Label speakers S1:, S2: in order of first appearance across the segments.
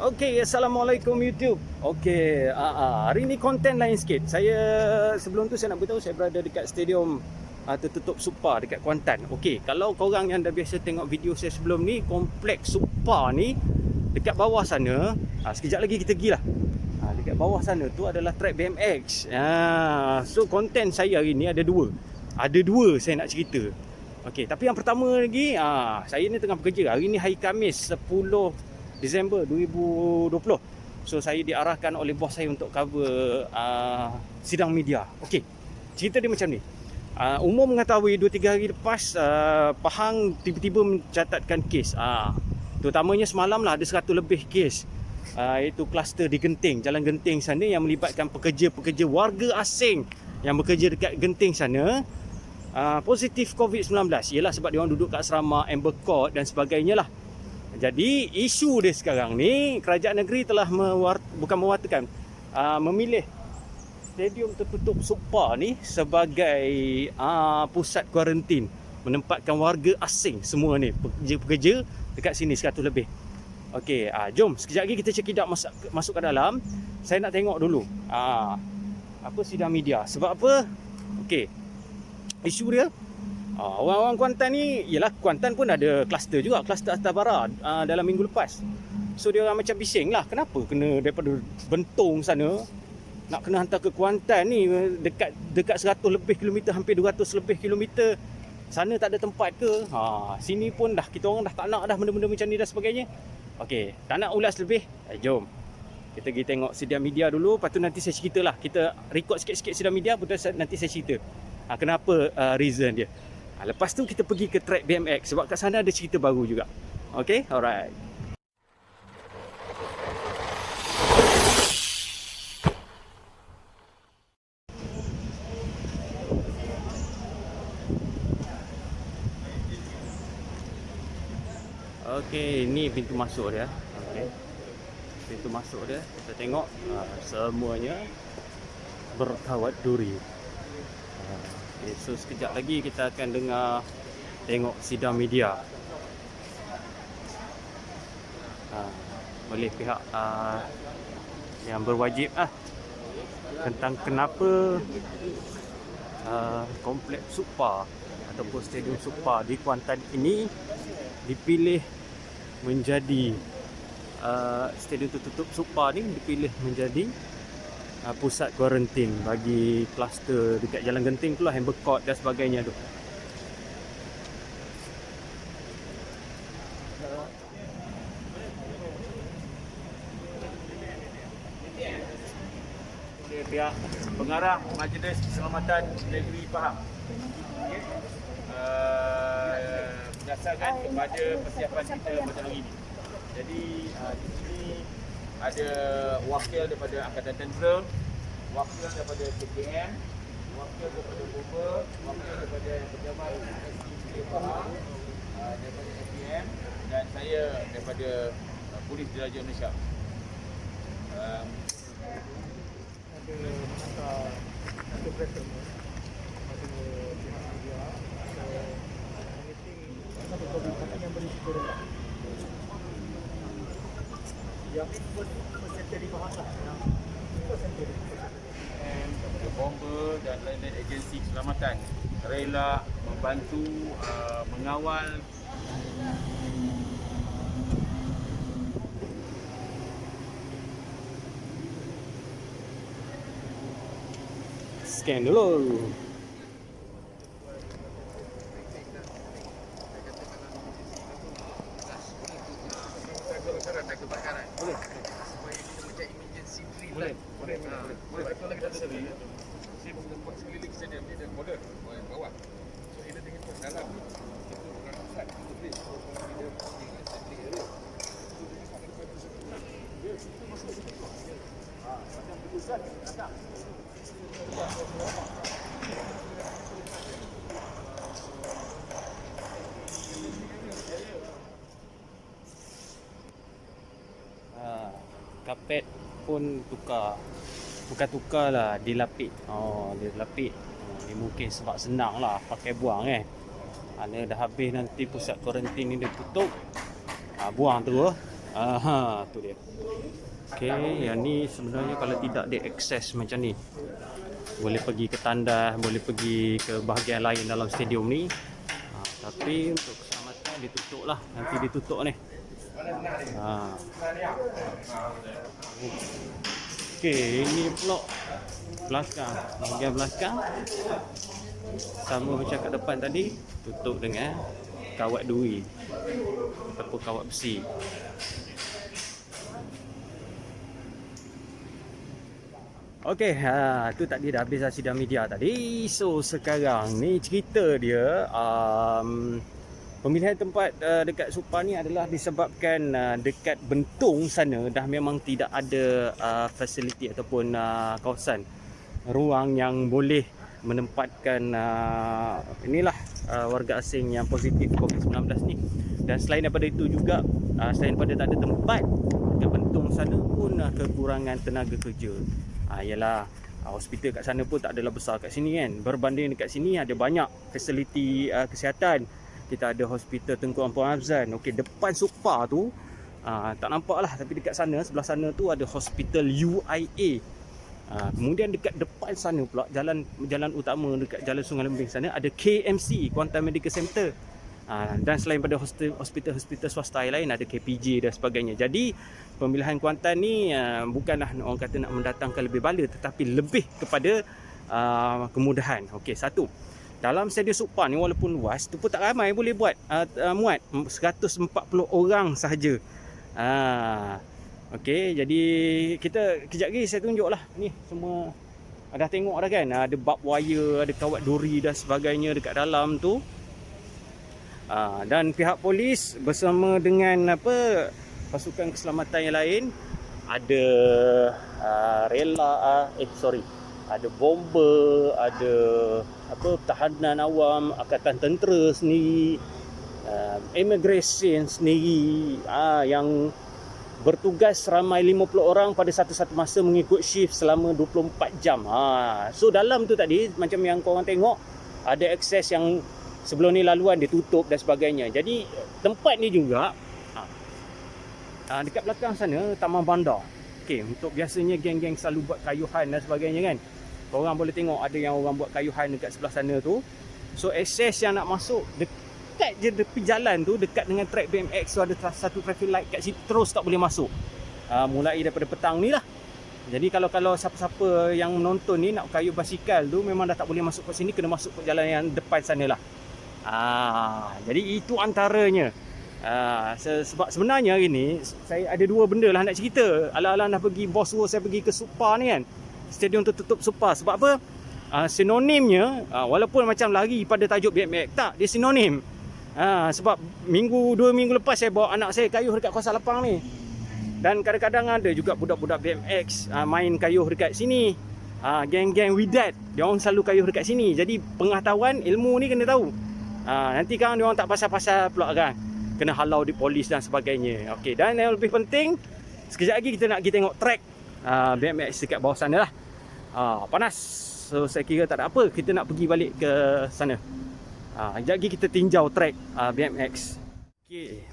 S1: Okey, Assalamualaikum YouTube. Okey, hari ni konten lain sikit. Sebelum tu saya nak beritahu saya berada dekat stadium tertutup Supa dekat Kuantan. Okey, kalau korang yang dah biasa tengok video saya sebelum ni, kompleks Supa ni dekat bawah sana, sekejap lagi kita pergilah. Dekat bawah sana tu adalah track BMX. So konten saya hari ni ada dua. Ada dua saya nak cerita. Okey, tapi yang pertama lagi, saya ni tengah bekerja. Hari ni hari Khamis 10 Disember 2020. So saya diarahkan oleh bos saya untuk cover sidang media. Okey, cerita dia macam ni. Umum mengetahui 2-3 hari lepas Pahang tiba-tiba mencatatkan kes. Terutamanya semalam lah ada 100 lebih kes. Iaitu kluster di Genting, Jalan Genting sana yang melibatkan pekerja-pekerja warga asing yang bekerja dekat Genting sana. Positif COVID-19. Ialah sebab dia orang duduk kat asrama Amber Court dan sebagainya lah. Jadi isu dia sekarang ni, kerajaan negeri telah memilih stadium tertutup Supa ni sebagai pusat kuarantin, menempatkan warga asing semua ni, pekerja-pekerja dekat sini 100 lebih. Okey, jom sekejap lagi kita check it out, masuk ke dalam. Saya nak tengok dulu apa sidang media. Sebab apa? Okey, isu dia, orang-orang Kuantan ni, ialah Kuantan pun ada kluster juga, kluster Atas Bara dalam minggu lepas. So dia orang macam bising lah, kenapa kena daripada Bentong sana nak kena hantar ke Kuantan ni, dekat 100 lebih kilometer, hampir 200 lebih kilometer. Sana tak ada tempat ke? Sini pun dah kita orang dah tak nak dah benda-benda macam ni dan sebagainya. Okey, tak nak ulas lebih. Jom kita pergi tengok sidang media dulu, lepas tu nanti saya ceritalah. Kita record sikit-sikit sidang media, betul nanti saya cerita kenapa reason dia. Lepas tu kita pergi ke track BMX sebab kat sana ada cerita baru juga. Okay, alright. Okay, ni pintu masuk dia. Okay, pintu masuk dia. Kita tengok semuanya berkawat duri. Okay, so sekejap lagi kita akan tengok sidang media oleh pihak yang berwajib tentang kenapa kompleks Supa ataupun stadium Supa di Kuantan ini dipilih menjadi stadium tertutup Supa ni dipilih menjadi pusat kuarantin bagi kluster dekat Jalan Genting tu lah, Amber Court dan sebagainya tu. Pihak pengarah Majlis Keselamatan Negeri Pahang, berdasarkan kepada persiapan kita pada hari ini. Jadi di sini ada wakil daripada Angkatan Tentera, wakil daripada KKM, wakil daripada Bomba, wakil daripada pejabat SDC Pahang, daripada SDM, dan saya daripada Polis Diraja Malaysia. Ada pressure pada pihak media, anything COVID yang berisiko rendah. Yang ini persentase di Pahang lah, yang persentase kepada bomber dan lain-lain agensi keselamatan rela membantu mengawal scan dulu. Boleh. Supaya kita macam emergency drill. Boleh. Kalau kita ada sini, saya buat sekeliling stadium ni dan border bawah. So kita tengok ke dalam ni, itu bukan pusat, itu place. So kalau kita dengan sentri area, itu masuk situ. Macam pusat datang. Kapet pun bukan tukar lah, dilapik. Dilapik. Ni mungkin sebab senang lah pakai buang Dah habis nanti pusat kuarantin ni dia tutup, buang tu Aha, tu dia. Okey, yang ni sebenarnya kalau tidak diakses macam ni, boleh pergi ke tandas, boleh pergi ke bahagian lain dalam stadium ni. Tapi untuk keselamatan ditutup lah, nanti ditutup ni. Okey, ini pula belakang, bahagian belakang sama macam kat depan tadi, tutup dengan kawat duri ataupun kawat besi. Okey, tu tadi dah habis sidang media tadi. So sekarang ni cerita dia, pemilihan tempat dekat Supar ni adalah disebabkan dekat Bentong sana dah memang tidak ada fasiliti ataupun kawasan ruang yang boleh menempatkan warga asing yang positif COVID-19 ni. Dan selain daripada itu juga, selain daripada tak ada tempat dekat Bentong sana pun kekurangan tenaga kerja. Ialah hospital kat sana pun tak adalah besar kat sini kan. Berbanding dekat sini ada banyak fasiliti kesihatan. Kita ada hospital Tengku Ampun Afzan. Okey, depan Supar tu tak nampak lah, tapi dekat sana, sebelah sana tu ada hospital UIA. Kemudian dekat depan sana pula, jalan utama dekat Jalan Sungai Lembing sana ada KMC, Kuantan Medical Center. Dan selain pada hospital swasta lain ada KPJ dan sebagainya. Jadi pemilihan Kuantan ni bukanlah orang kata nak mendatangkan lebih bala, tetapi lebih kepada kemudahan. Okey, satu, dalam stadium Supar ni walaupun luas tu pun tak ramai boleh buat muat 140 orang sahaja. Okey, jadi kita kejap lagi saya tunjuklah ni semua. Dah tengok dah kan, ada barbed wire, ada kawat duri dan sebagainya dekat dalam tu. Dan pihak polis bersama dengan pasukan keselamatan yang lain ada ada bomber, ada tahanan awam, angkatan tentera sendiri, immigration sendiri, yang bertugas ramai 50 orang pada satu-satu masa mengikut shift selama 24 jam. So dalam tu tadi macam yang korang tengok, ada akses yang sebelum ni laluan dia tutup dan sebagainya. Jadi tempat ni juga dekat belakang sana Taman Bandar. Okey, untuk biasanya geng-geng selalu buat kayuhan dan sebagainya kan. Korang boleh tengok ada yang orang buat kayuhan dekat sebelah sana tu. So akses yang nak masuk dekat je tepi jalan tu, dekat dengan track BMX tu ada satu traffic light kat situ, terus tak boleh masuk. Mulai daripada petang ni lah. Jadi kalau siapa-siapa yang menonton ni nak kayu basikal tu memang dah tak boleh masuk ke sini, kena masuk ke jalan yang depan sana lah. Jadi itu antaranya. Sebab sebenarnya hari ni saya ada dua benda lah nak cerita. Alang-alang dah pergi bos suruh saya pergi ke Supar ni kan, stadium tertutup Supar. Sebab apa? Sinonimnya, walaupun macam lari pada tajuk BMX, tak, dia sinonim. Sebab 2 minggu lepas saya bawa anak saya kayuh dekat kawasan lapang ni. Dan kadang-kadang ada juga budak-budak BMX main kayuh dekat sini. Geng-geng Widat, dia orang selalu kayuh dekat sini. Jadi pengetahuan, ilmu ni kena tahu. Nanti kan dia orang tak pasal-pasal pula kan, kena halau di polis dan sebagainya. Okey, dan yang lebih penting, sekejap lagi kita nak pergi tengok track BMX dekat bawah sana lah. Panas. So saya kira tak ada apa, kita nak pergi balik ke sana. Sekejap lagi kita tinjau track BMX.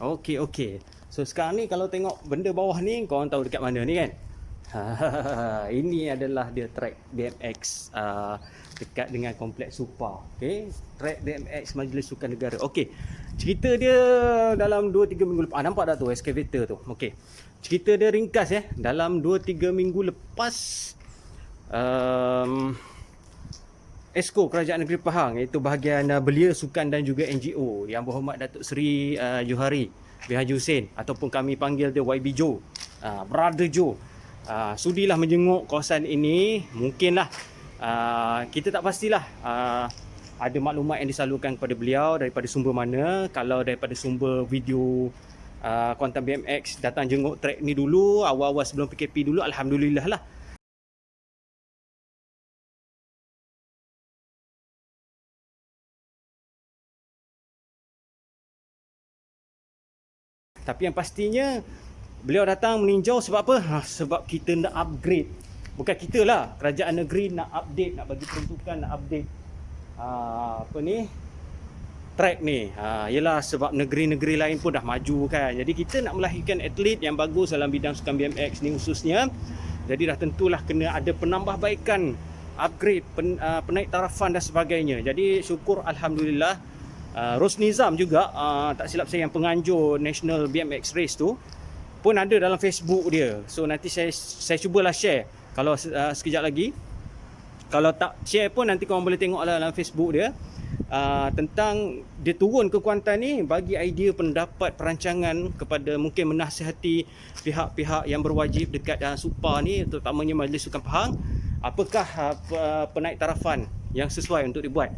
S1: Okey. So sekarang ni kalau tengok benda bawah ni, korang tahu dekat mana ni kan? Ini adalah dia track BMX dekat dengan kompleks Supar. Okey, track BMX Majlis Sukan Negara. Okey, cerita dia dalam 2-3 minggu lepas. Nampak tak tu excavator tu? Okey, cerita dia ringkas ya. Dalam 2-3 minggu lepas, Esko Kerajaan Negeri Pahang, iaitu bahagian belia sukan dan juga NGO, Yang Berhormat Datuk Seri Johari bin Haji Hussein, ataupun kami panggil dia YB Joe, Brother Joe, sudilah menjenguk kawasan ini. Mungkinlah kita tak pastilah ada maklumat yang disalurkan kepada beliau daripada sumber mana. Kalau daripada sumber video Kuantan BMX datang jenguk track ni dulu, awal-awal sebelum PKP dulu, alhamdulillah lah. Tapi yang pastinya beliau datang meninjau sebab apa? Sebab kita nak upgrade. Bukan kita lah, kerajaan negeri nak update, nak bagi peruntukan, nak update track ni. Yelah sebab negeri-negeri lain pun dah maju kan. Jadi kita nak melahirkan atlet yang bagus dalam bidang sukan BMX ni khususnya. Jadi dah tentulah kena ada penambahbaikan, upgrade, penaik tarafan dan sebagainya. Jadi syukur alhamdulillah Rosnizam juga tak silap saya yang penganjur National BMX Race tu pun ada dalam Facebook dia. So nanti saya cubalah share kalau sekejap lagi. Kalau tak share pun nanti korang boleh tengok lah dalam Facebook dia. Tentang dia turun ke Kuantan ni, bagi idea, pendapat, perancangan kepada mungkin menasihati pihak-pihak yang berwajib dekat Supar ni, terutamanya Majlis Sukan Pahang, apakah penaik tarafan yang sesuai untuk dibuat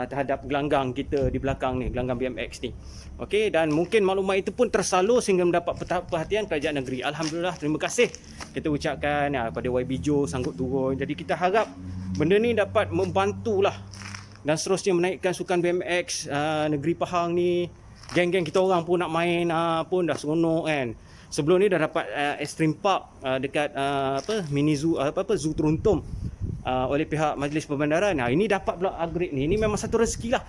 S1: terhadap gelanggang kita di belakang ni, gelanggang BMX ni. Okey, dan mungkin maklumat itu pun tersalur sehingga mendapat perhatian kerajaan negeri. Alhamdulillah, terima kasih kita ucapkan pada YB Joe sanggup turun. Jadi kita harap benda ni dapat membantulah dan seterusnya menaikkan sukan BMX negeri Pahang ni. Geng-geng kita orang pun nak main pun dah seronok kan. Sebelum ni dah dapat Extreme Park dekat mini zoo zoo Teruntum oleh pihak Majlis Perbandaran. Ini dapat pula upgrade ni. Ini memang satu rezeki lah.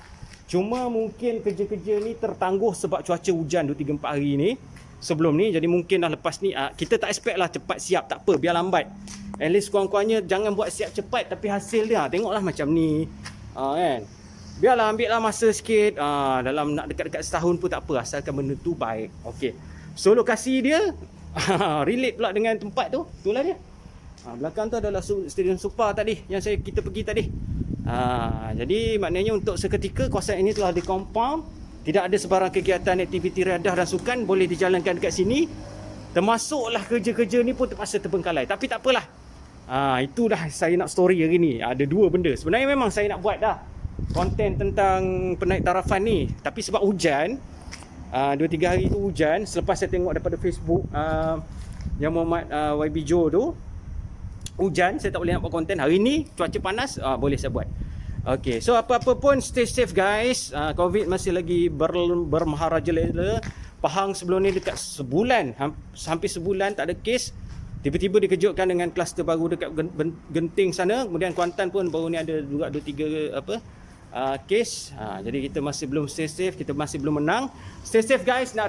S1: Cuma mungkin kerja-kerja ni tertangguh sebab cuaca hujan 2-3-4 hari ni sebelum ni. Jadi mungkin dah lepas ni kita tak expect lah cepat siap. Tak apa, biar lambat. At least kurang-kurangnya jangan buat siap cepat tapi hasil dia tengoklah macam ni. Kan? Biarlah ambil lah masa sikit. Dalam nak dekat-dekat setahun pun tak apa, asalkan benda tu baik. Okey. So lokasi dia relate pula dengan tempat tu. Itulah dia. Belakang tu adalah Stadium Supar tadi yang kita pergi tadi. Jadi maknanya untuk seketika kawasan ini telah dikompam. Tidak ada sebarang kegiatan, aktiviti riadah dan sukan boleh dijalankan dekat sini. Termasuklah kerja-kerja ni pun terpaksa terbengkalai. Tapi tak apalah. Itu dah saya nak story hari ni. Ada dua benda. Sebenarnya memang saya nak buat dah konten tentang penaik tarafan ni. Tapi sebab hujan, 2-3 hari tu hujan. Selepas saya tengok daripada Facebook yang Muhammad YB Joe tu, hujan, saya tak boleh nak buat konten. Hari ni cuaca panas, boleh saya buat. Okay, so apa-apa pun stay safe guys. Covid masih lagi bermaharajalela. Pahang sebelum ni dekat sebulan, hampir sebulan tak ada kes. Tiba-tiba dikejutkan dengan kluster baru dekat Genting sana. Kemudian Kuantan pun baru ni ada juga 2-3 kes. Jadi kita masih belum stay safe, kita masih belum menang. Stay safe guys. Nak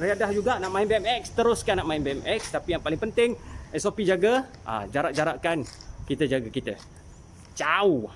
S1: riadah juga, nak main BMX, teruskan nak main BMX. Tapi yang paling penting SOP jaga, jarak-jarakkan, kita jaga kita. Ciao.